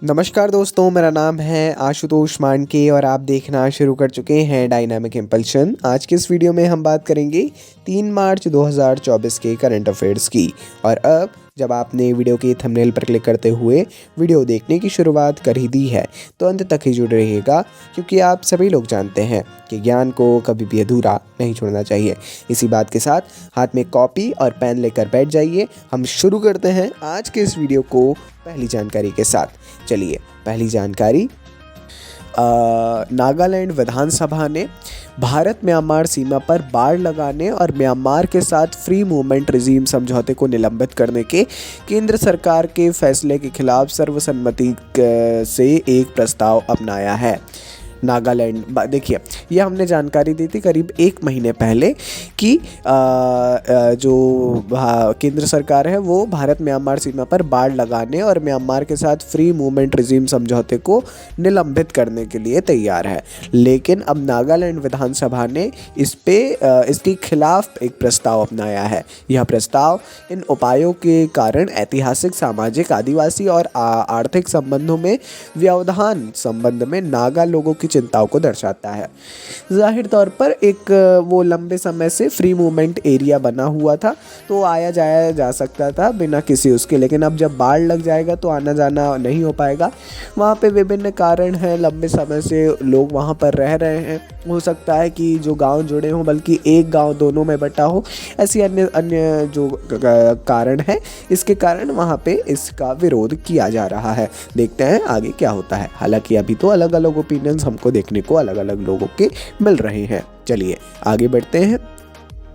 नमस्कार दोस्तों, मेरा नाम है आशुतोष मांडके और आप देखना शुरू कर चुके हैं डायनामिक इम्पल्शन। आज के इस वीडियो में हम बात करेंगे 3 मार्च 2024 के करंट अफेयर्स की। और अब जब आपने वीडियो के थंबनेल पर क्लिक करते हुए वीडियो देखने की शुरुआत कर ही दी है तो अंत तक ही जुड़े रहिएगा, क्योंकि आप सभी लोग जानते हैं कि ज्ञान को कभी भी अधूरा नहीं छोड़ना चाहिए। इसी बात के साथ हाथ में कॉपी और पेन लेकर बैठ जाइए। हम शुरू करते हैं आज के इस वीडियो को पहली जानकारी के साथ। चलिए, पहली जानकारी, नागालैंड विधानसभा ने भारत म्यांमार सीमा पर बाड़ लगाने और म्यांमार के साथ फ्री मूवमेंट रिजीम समझौते को निलंबित करने के केंद्र सरकार के फैसले के खिलाफ सर्वसम्मति से एक प्रस्ताव अपनाया है। नागालैंड, देखिए, ये हमने जानकारी दी थी करीब 1 महीने पहले कि जो केंद्र सरकार है वो भारत म्यांमार सीमा पर बाड़ लगाने और म्यांमार के साथ फ्री मूवमेंट रिजीम समझौते को निलंबित करने के लिए तैयार है। लेकिन अब नागालैंड विधानसभा ने इसके खिलाफ एक प्रस्ताव अपनाया है। यह प्रस्ताव इन उपायों के कारण ऐतिहासिक, सामाजिक, आदिवासी और आर्थिक संबंधों में व्यवधान संबंध में नागा लोगों की चिंताओं को दर्शाता है। जाहिर तौर पर एक वो लंबे समय से फ्री मूवमेंट एरिया बना हुआ था, तो आया जाया जा सकता था बिना किसी उसके, लेकिन अब जब बाढ़ लग जाएगा तो आना जाना नहीं हो पाएगा। वहाँ पे विभिन्न कारण हैं, लंबे समय से लोग वहाँ पर रह रहे हैं। हो सकता है कि जो गांव जुड़े हों, बल्कि एक गांव दोनों में बटा हो, ऐसी अन्य जो कारण है, इसके कारण वहाँ पे इसका विरोध किया जा रहा है। देखते हैं आगे क्या होता है। हालांकि अभी तो अलग अलग ओपिनियंस हमको देखने को अलग अलग लोगों के मिल रहे हैं। चलिए आगे बढ़ते हैं।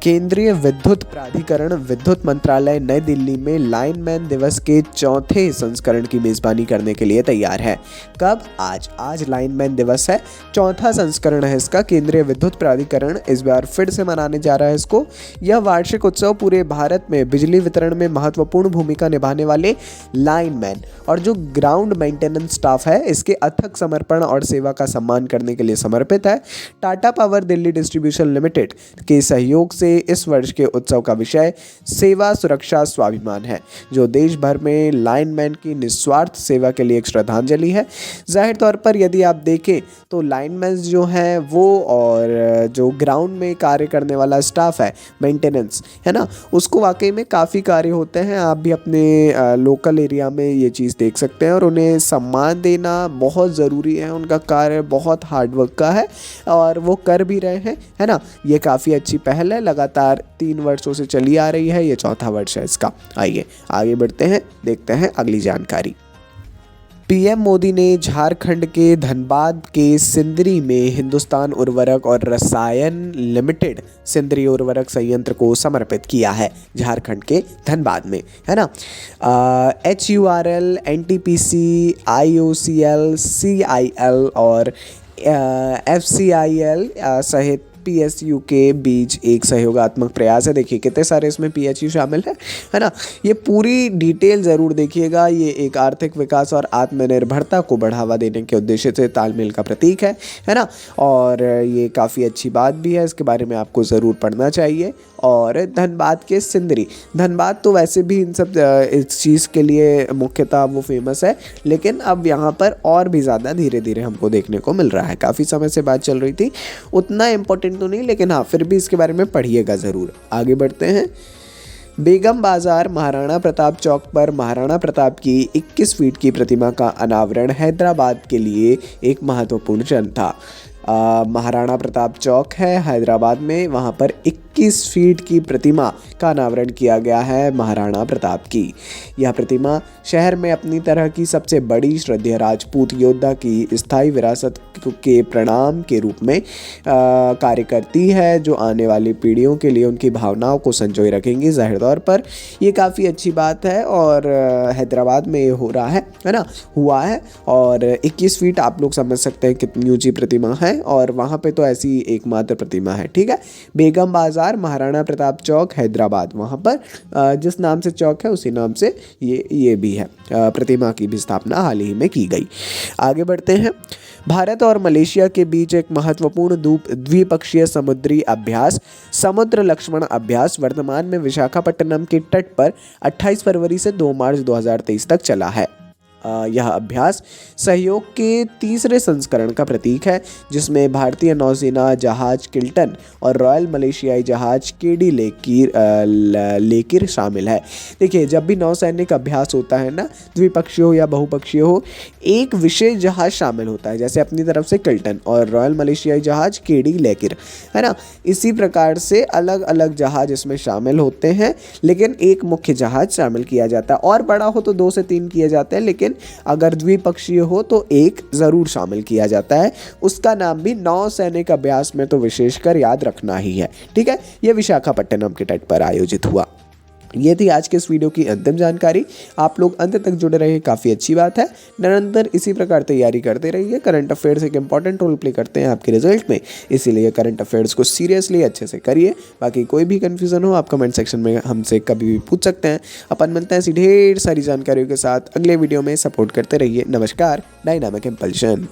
केंद्रीय विद्युत प्राधिकरण विद्युत मंत्रालय नई दिल्ली में लाइनमैन दिवस के 4थे संस्करण की मेजबानी करने के लिए तैयार है। कब? आज लाइनमैन दिवस है, 4था संस्करण है इसका। केंद्रीय विद्युत प्राधिकरण इस बार फिर से मनाने जा रहा है इसको। यह वार्षिक उत्सव पूरे भारत में बिजली वितरण में महत्वपूर्ण भूमिका निभाने वाले लाइनमैन और जो ग्राउंड मेंटेनेंस स्टाफ है, इसके अथक समर्पण और सेवा का सम्मान करने के लिए समर्पित है। Tata power Delhi distribution limited के सहयोग से इस वर्ष के उत्सव का विषय सेवा, सुरक्षा, स्वाभिमान है, जो देश भर में लाइनमैन की निस्वार्थ सेवा के लिए एक श्रद्धांजलि है। जाहिर तौर पर यदि आप देखें तो लाइनमैन जो हैं वो, और जो ग्राउंड में कार्य करने वाला स्टाफ है, मेंटेनेंस है ना, उसको वाकई में काफ़ी कार्य होते हैं। आप भी अपने लोकल एरिया में ये चीज़ देख सकते हैं और उन्हें सम्मान देना बहुत ज़रूरी है। उनका कार्य बहुत हार्डवर्क का है और वो कर भी रहे हैं, है ना। ये काफ़ी अच्छी पहल है, लगातार 3 वर्षों से चली आ रही है, ये 4था वर्ष है इसका। आइए आगे बढ़ते हैं, देखते हैं अगली जानकारी। पीएम मोदी ने झारखंड के धनबाद के सिंदरी में हिंदुस्तान उर्वरक और रसायन लिमिटेड सिंदरी उर्वरक संयंत्र को समर्पित किया है। झारखंड के धनबाद में, है ना। HURL, NTPC, IOCL, CIL और FCIL सहित PSU के बीच एक सहयोगात्मक प्रयास है। देखिए कितने सारे इसमें PSU शामिल है ना। ये पूरी डिटेल ज़रूर देखिएगा। ये एक आर्थिक विकास और आत्मनिर्भरता को बढ़ावा देने के उद्देश्य से तालमेल का प्रतीक है ना। और ये काफ़ी अच्छी बात भी है, इसके बारे में आपको ज़रूर पढ़ना चाहिए। और धनबाद के सिंदरी, धनबाद तो वैसे भी इन सब इस चीज़ के लिए मुख्यतः वो फेमस है, लेकिन अब यहाँ पर और भी ज़्यादा धीरे धीरे हमको देखने को मिल रहा है। काफ़ी समय से बात चल रही थी, उतना इम्पोर्टेंट तो नहीं, लेकिन हाँ फिर भी इसके बारे में पढ़िएगा ज़रूर। आगे बढ़ते हैं। बेगम बाजार महाराणा प्रताप चौक पर महाराणा प्रताप की 21 फीट की प्रतिमा का अनावरण हैदराबाद के लिए एक महत्वपूर्ण क्षण था। महाराणा प्रताप चौक है हैदराबाद में, वहाँ पर 21 फीट की प्रतिमा का अनावरण किया गया है महाराणा प्रताप की। यह प्रतिमा शहर में अपनी तरह की सबसे बड़ी श्रद्धेय राजपूत योद्धा की स्थायी विरासत के प्रणाम के रूप में कार्य करती है, जो आने वाली पीढ़ियों के लिए उनकी भावनाओं को संजोए रखेंगी। जाहिर तौर पर ये काफ़ी अच्छी बात है और हैदराबाद में ये हो रहा है ना, हुआ है। और 21 फीट आप लोग समझ सकते हैं कितनी ऊंची प्रतिमा है, और वहाँ पे तो ऐसी एकमात्र प्रतिमा है, ठीक है। बेगम बाजार महाराणा प्रताप चौक हैदराबाद, वहाँ पर जिस नाम से चौक है उसी नाम से ये भी है। प्रतिमा की भी स्थापना हाल ही में की गई। आगे बढ़ते हैं। भारत और मलेशिया के बीच एक महत्वपूर्ण द्विपक्षीय समुद्री अभ्यास समुद्र लक्ष्मण अभ्यास वर्तमान में विशाखापट्टनम के तट पर 28 फरवरी से 2 मार्च 2023 तक चला है। यह अभ्यास सहयोग के तीसरे संस्करण का प्रतीक है, जिसमें भारतीय नौसेना जहाज किल्टन और रॉयल मलेशियाई जहाज केडी लेकिर शामिल है। देखिए, जब भी नौसैनिक अभ्यास होता है ना, द्विपक्षीय हो या बहुपक्षीय हो, एक विशेष जहाज शामिल होता है, जैसे अपनी तरफ से किल्टन और रॉयल मलेशियाई जहाज केडी लेकिर, है ना। इसी प्रकार से अलग अलग जहाज इसमें शामिल होते हैं, लेकिन एक मुख्य जहाज शामिल किया जाता है। और बड़ा हो तो 2 से 3 किए जाते हैं, लेकिन अगर द्विपक्षीय हो तो एक ज़रूर शामिल किया जाता है। उसका नाम भी नौसैनिक अभ्यास में तो विशेषकर याद रखना ही है। ठीक है, यह विशाखापट्टनम के तट पर आयोजित हुआ। ये थी आज के इस वीडियो की अंतिम जानकारी। आप लोग अंत तक जुड़े रहे, काफ़ी अच्छी बात है। निरंतर इसी प्रकार तैयारी करते रहिए। करंट अफेयर्स एक इंपॉर्टेंट रोल प्ले करते हैं आपके रिजल्ट में, इसीलिए करंट अफेयर्स को सीरियसली अच्छे से करिए। बाकी कोई भी कन्फ्यूज़न हो आप कमेंट सेक्शन में हमसे कभी भी पूछ सकते हैं। अपन मिलते हैं ऐसी ढेर सारी जानकारियों के साथ अगले वीडियो में। सपोर्ट करते रहिए। नमस्कार। Dynamic impulsion.